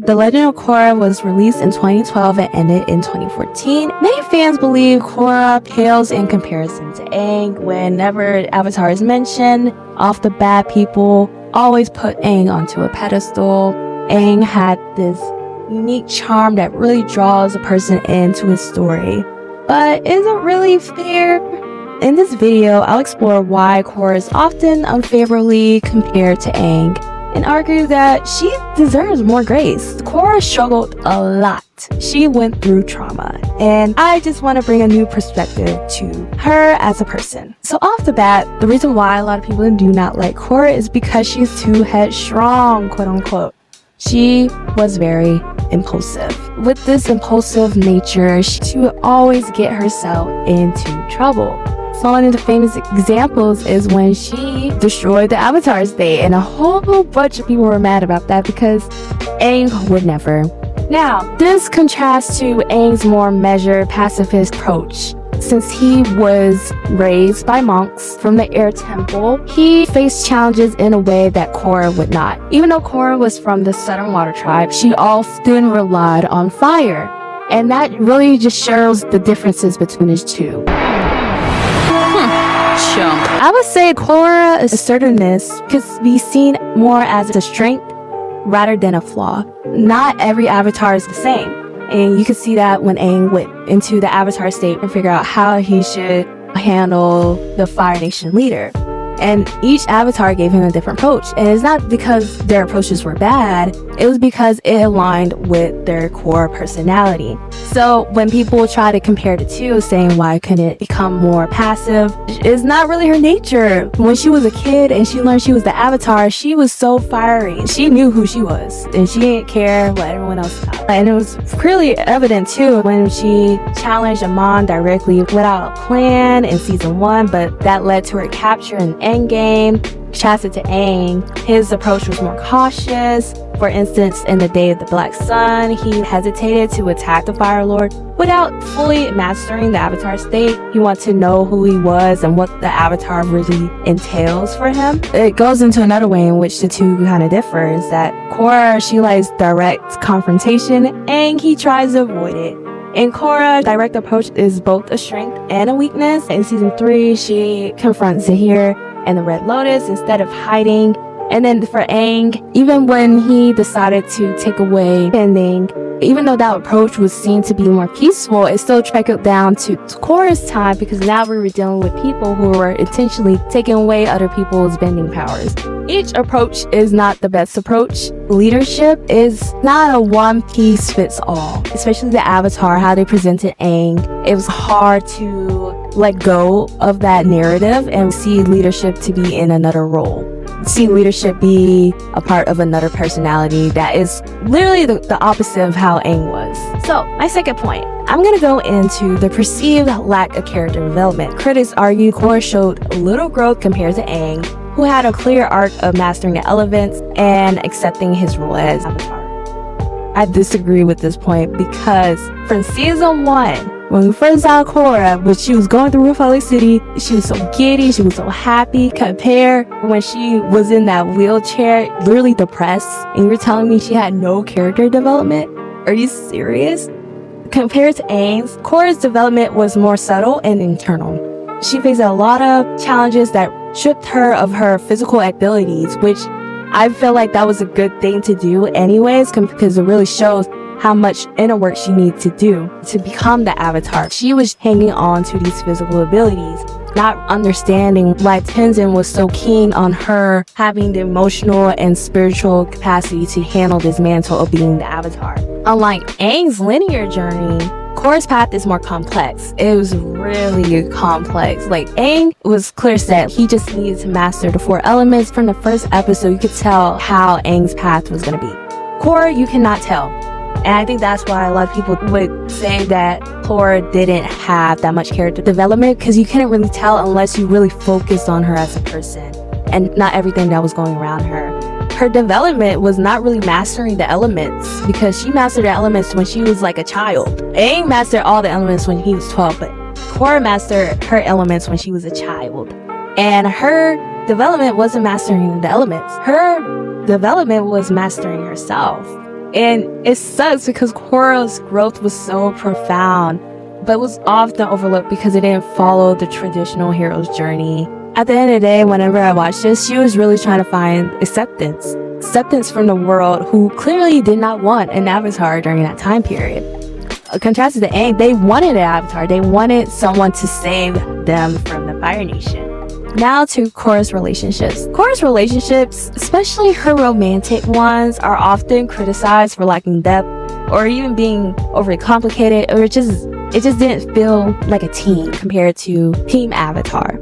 The Legend of Korra was released in 2012 and ended in 2014. Many fans believe Korra pales in comparison to Aang. Whenever Avatar is mentioned, off the bat, people always put Aang onto a pedestal. Aang had this unique charm that really draws a person into his story. But is it really fair? In this video, I'll explore why Korra is often unfavorably compared to Aang and argue that she deserves more grace. Korra struggled a lot. She went through trauma, and I just want to bring a new perspective to her as a person. So off the bat, the reason why a lot of people do not like Korra is because she's too headstrong, quote unquote. She was very impulsive. With this impulsive nature, she would always get herself into trouble. So one of the famous examples is when she destroyed the Avatar state, and a whole bunch of people were mad about that because Aang would never. Now, this contrasts to Aang's more measured pacifist approach. Since he was raised by monks from the Air Temple, he faced challenges in a way that Korra would not. Even though Korra was from the Southern Water Tribe, she often relied on fire. And that really just shows the differences between the two. I would say Korra's assertiveness could be seen more as a strength rather than a flaw. Not every avatar is the same. And you can see that when Aang went into the Avatar state and figure out how he should handle the Fire Nation leader. And each avatar gave him a different approach. And it's not because their approaches were bad, it was because it aligned with their core personality. So when people try to compare the two, saying why couldn't it become more passive, it's not really her nature. When she was a kid and she learned she was the avatar, she was so fiery. She knew who she was and she didn't care what everyone else thought. And it was clearly evident too when she challenged Amon directly without a plan in season 1, but that led to her capture in Endgame. Contrasted to Aang, his approach was more cautious. For instance, in the Day of the Black Sun, he hesitated to attack the Fire Lord without fully mastering the Avatar state. He wanted to know who he was and what the Avatar really entails for him. It goes into another way in which the two kind of differ, is that Korra, she likes direct confrontation, and he tries to avoid it. In Korra, direct approach is both a strength and a weakness. In season 3, she confronts Zahir and the Red Lotus instead of hiding. And then for Aang, even when he decided to take away pending, even though that approach was seen to be more peaceful, it still trickled down to Korra's time because now we were dealing with people who were intentionally taking away other people's bending powers. Each approach is not the best approach. Leadership is not a one-piece-fits-all, especially the Avatar, how they presented Aang. It was hard to let go of that narrative and see leadership to be in another role. See leadership be a part of another personality that is literally the opposite of how Aang was. So, my second point, I'm going to go into the perceived lack of character development. Critics argue Korra showed little growth compared to Aang, who had a clear arc of mastering the elements and accepting his role as Avatar. I disagree with this point because from season 1, when we first saw Korra, when she was going through Republic City, she was so giddy, she was so happy. Compare when she was in that wheelchair, literally depressed, and you're telling me she had no character development? Are you serious? Compared to Aang's, Korra's development was more subtle and internal. She faced a lot of challenges that stripped her of her physical abilities, which I feel like that was a good thing to do anyways, because it really shows how much inner work she needs to do to become the Avatar. She was hanging on to these physical abilities, not understanding why Tenzin was so keen on her having the emotional and spiritual capacity to handle this mantle of being the Avatar. Unlike Aang's linear journey, Korra's path is more complex. It was really complex. Like, Aang was clear set. He just needed to master the 4 elements. From the first episode, you could tell how Aang's path was going to be. Korra, you cannot tell. And I think that's why a lot of people would say that Korra didn't have that much character development, because you couldn't really tell unless you really focused on her as a person and not everything that was going around her. Her development was not really mastering the elements, because she mastered the elements when she was like a child. Aang mastered all the elements when he was 12, but Korra mastered her elements when she was a child. And her development wasn't mastering the elements. Her development was mastering herself. And it sucks because Korra's growth was so profound, but was often overlooked because it didn't follow the traditional hero's journey. At the end of the day, whenever I watched this, she was really trying to find acceptance from the world, who clearly did not want an avatar during that time period. Contrasted to Aang, they wanted an avatar. They wanted someone to save them from the Fire Nation. Now to Korra's relationships. Korra's relationships, especially her romantic ones, are often criticized for lacking depth or even being overly complicated, or it just didn't feel like a team compared to Team Avatar.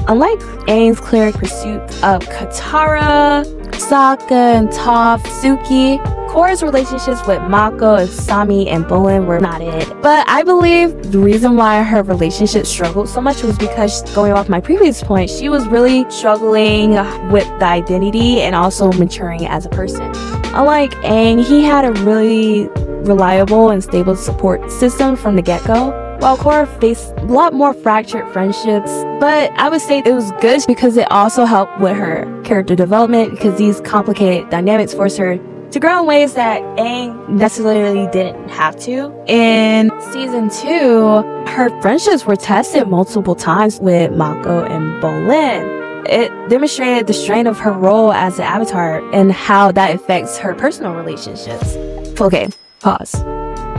Unlike Aang's clear pursuit of Katara, Sokka, and Toph, Suki, Korra's relationships with Mako, Asami, and Bolin were not it. But I believe the reason why her relationship struggled so much was because, going off my previous point, she was really struggling with the identity and also maturing as a person. Unlike Aang, he had a really reliable and stable support system from the get-go, while Korra faced a lot more fractured friendships. But I would say it was good because it also helped with her character development, because these complicated dynamics forced her to grow in ways that Aang necessarily didn't have to. In season 2, her friendships were tested multiple times with Mako and Bolin. It demonstrated the strain of her role as the Avatar and how that affects her personal relationships. Okay, pause.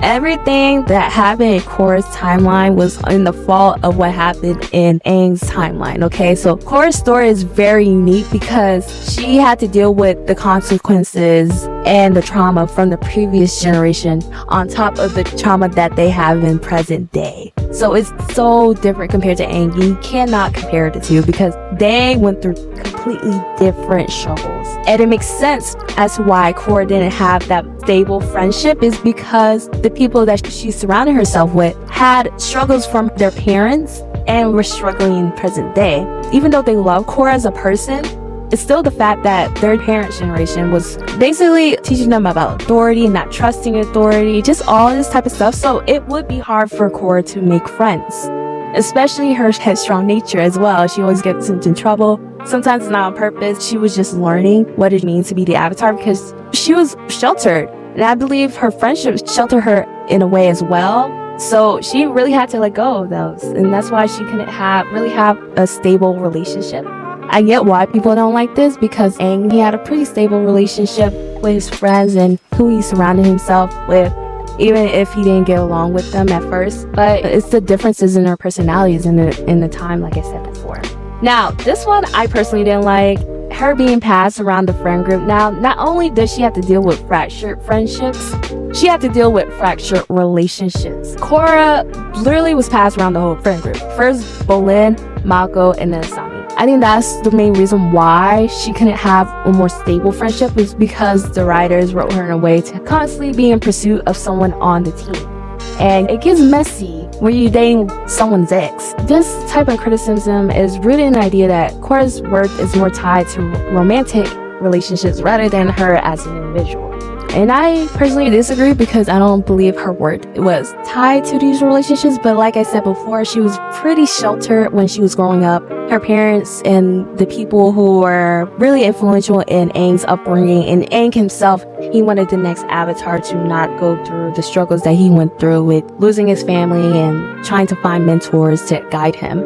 Everything that happened in Korra's timeline was in the fault of what happened in Aang's timeline, okay? So Korra's story is very unique because she had to deal with the consequences and the trauma from the previous generation on top of the trauma that they have in present day. So it's so different compared to Aang. You cannot compare the two because they went through completely different struggles. And it makes sense as to why Korra didn't have that stable friendship, is because the people that she surrounded herself with had struggles from their parents and were struggling in present day. Even though they love Korra as a person, it's still the fact that their parents' generation was basically teaching them about authority and not trusting authority, just all this type of stuff. So it would be hard for Korra to make friends, especially her headstrong nature as well. She always gets into trouble. Sometimes not on purpose. She was just learning what it means to be the Avatar because she was sheltered. And I believe her friendships shelter her in a way as well. So she really had to let go of those. And that's why she couldn't really have a stable relationship. I get why people don't like this, because Aang, he had a pretty stable relationship with his friends and who he surrounded himself with, even if he didn't get along with them at first. But it's the differences in their personalities in the time, like I said before. Now, this one I personally didn't like. Her being passed around the friend group. Now, not only does she have to deal with fractured friendships, she had to deal with fractured relationships. Korra literally was passed around the whole friend group. First Bolin, Mako, and then Asami. I think that's the main reason why she couldn't have a more stable friendship, was because the writers wrote her in a way to constantly be in pursuit of someone on the team. And it gets messy when you're dating someone's ex. This type of criticism is rooted in the idea that Korra's worth is more tied to romantic relationships rather than her as an individual. And I personally disagree, because I don't believe her worth was tied to these relationships. But like I said before, she was pretty sheltered when she was growing up. Her parents and the people who were really influential in Aang's upbringing, and Aang himself, he wanted the next Avatar to not go through the struggles that he went through with losing his family and trying to find mentors to guide him.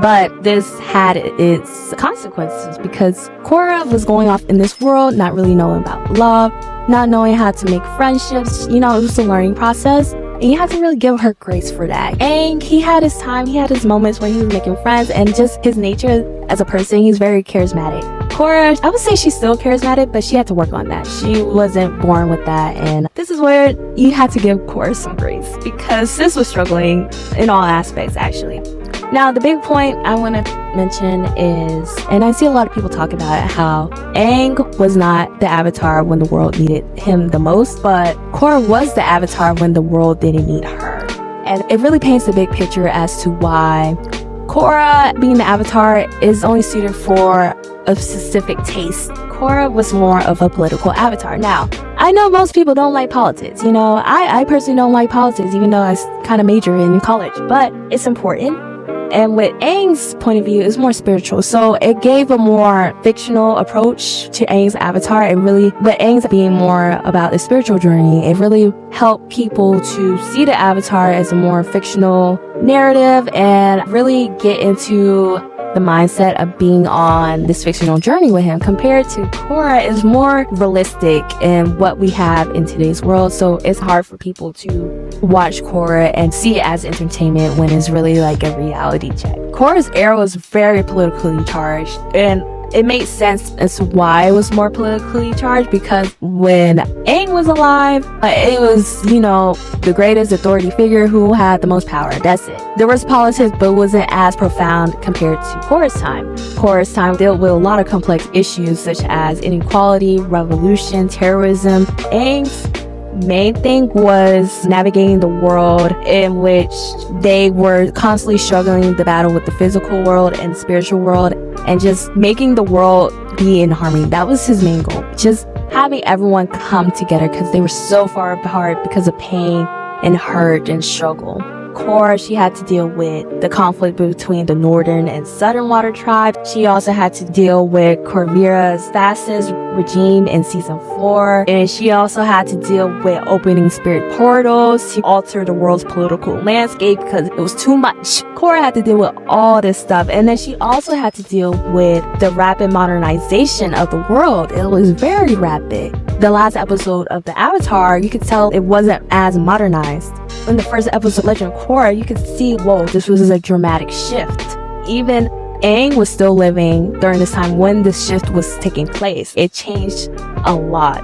But this had its consequences, because Korra was going off in this world, not really knowing about love, not knowing how to make friendships. You know, it was a learning process. And you have to really give her grace for that. Aang, he had his time, he had his moments when he was making friends, and just his nature as a person, he's very charismatic. Korra, I would say she's still charismatic, but she had to work on that. She wasn't born with that, and this is where you had to give Korra some grace, because sis was struggling in all aspects, actually. Now, the big point I want to mention is, and I see a lot of people talk about it, how Aang was not the Avatar when the world needed him the most, but Korra was the Avatar when the world didn't need her. And it really paints the big picture as to why Korra, being the Avatar, is only suited for a specific taste. Korra was more of a political Avatar. Now, I know most people don't like politics. You know, I personally don't like politics, even though I kind of major in college, but it's important. And with Aang's point of view, it's more spiritual. So it gave a more fictional approach to Aang's avatar. It really, but Aang's being more about the spiritual journey, it really helped people to see the avatar as a more fictional narrative and really get into the mindset of being on this fictional journey with him, compared to Korra is more realistic in what we have in today's world. So it's hard for people to watch Korra and see it as entertainment when it's really like a reality check. Korra's era was very politically charged, and it made sense as to why it was more politically charged, because when Aang was alive, it was, you know, the greatest authority figure who had the most power. That's it. There was politics, but it wasn't as profound compared to Korra's time. Korra's time dealt with a lot of complex issues such as inequality, revolution, terrorism. Aang's main thing was navigating the world in which they were constantly struggling the battle with the physical world and the spiritual world, and just making the world be in harmony. That was his main goal. Just having everyone come together because they were so far apart because of pain and hurt and struggle. Korra, she had to deal with the conflict between the northern and southern water tribes. She also had to deal with Corvira's fascist regime in season 4. And she also had to deal with opening spirit portals to alter the world's political landscape because it was too much. Korra had to deal with all this stuff. And then she also had to deal with the rapid modernization of the world. It was very rapid. The last episode of the Avatar, you could tell it wasn't as modernized. In the first episode of Legend of Korra, you could see, whoa, this was a dramatic shift. Even Aang was still living during this time when this shift was taking place. It changed a lot.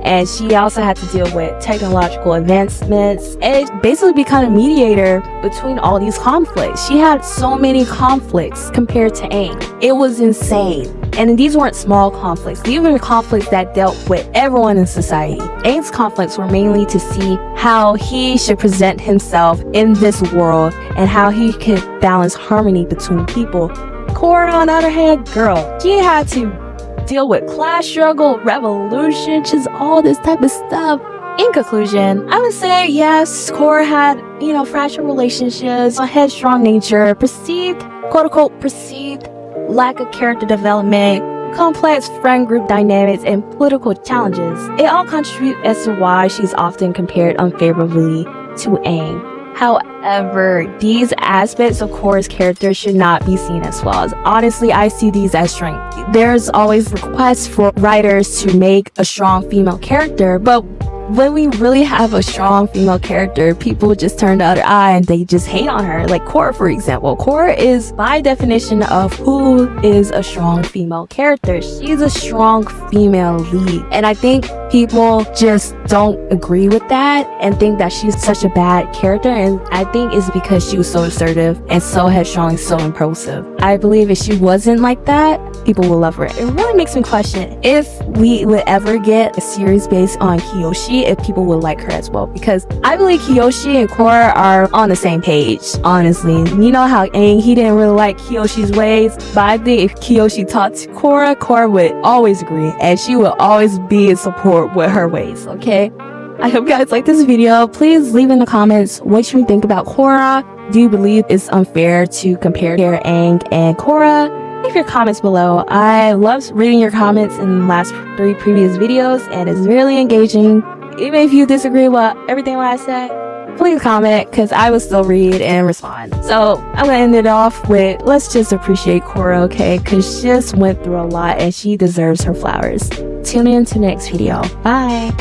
And she also had to deal with technological advancements and basically become a mediator between all these conflicts. She had so many conflicts compared to Aang. It was insane. And these weren't small conflicts. These were conflicts that dealt with everyone in society. Aang's conflicts were mainly to see how he should present himself in this world and how he could balance harmony between people. Korra, on the other hand, girl, she had to deal with class struggle, revolution, just all this type of stuff. In conclusion, I would say yes, Korra had, fragile relationships, a headstrong nature, perceived, quote-unquote, perceived lack of character development, complex friend group dynamics, and political challenges. It all contributes as to why she's often compared unfavorably to Aang. However, these aspects of Korra's character should not be seen as flaws. Honestly, I see these as strengths. There's always requests for writers to make a strong female character, but when we really have a strong female character, people just turn the other eye and they just hate on her. Like Korra, for example. Korra is, by definition of who is a strong female character, she's a strong female lead. And I think people just don't agree with that and think that she's such a bad character. And I think it's because she was so assertive and so headstrong and so impulsive. I believe if she wasn't like that, people will love her. It really makes me question if we would ever get a series based on Kyoshi, if people would like her as well, because I believe Kyoshi and Korra are on the same page, honestly. You know how Aang, he didn't really like Kyoshi's ways, but I think if Kyoshi talked to Korra, Korra would always agree, and she will always be in support with her ways, okay? I hope you guys like this video. Please leave in the comments what you think about Korra. Do you believe it's unfair to compare Aang and Korra? Leave your comments below. I love reading your comments in the last 3 previous videos, and it's really engaging. Even if you disagree with everything I said, please comment, because I will still read and respond. So I'm gonna end it off with, let's just appreciate Korra, okay? Because she just went through a lot and she deserves her flowers. Tune in to the next video. Bye.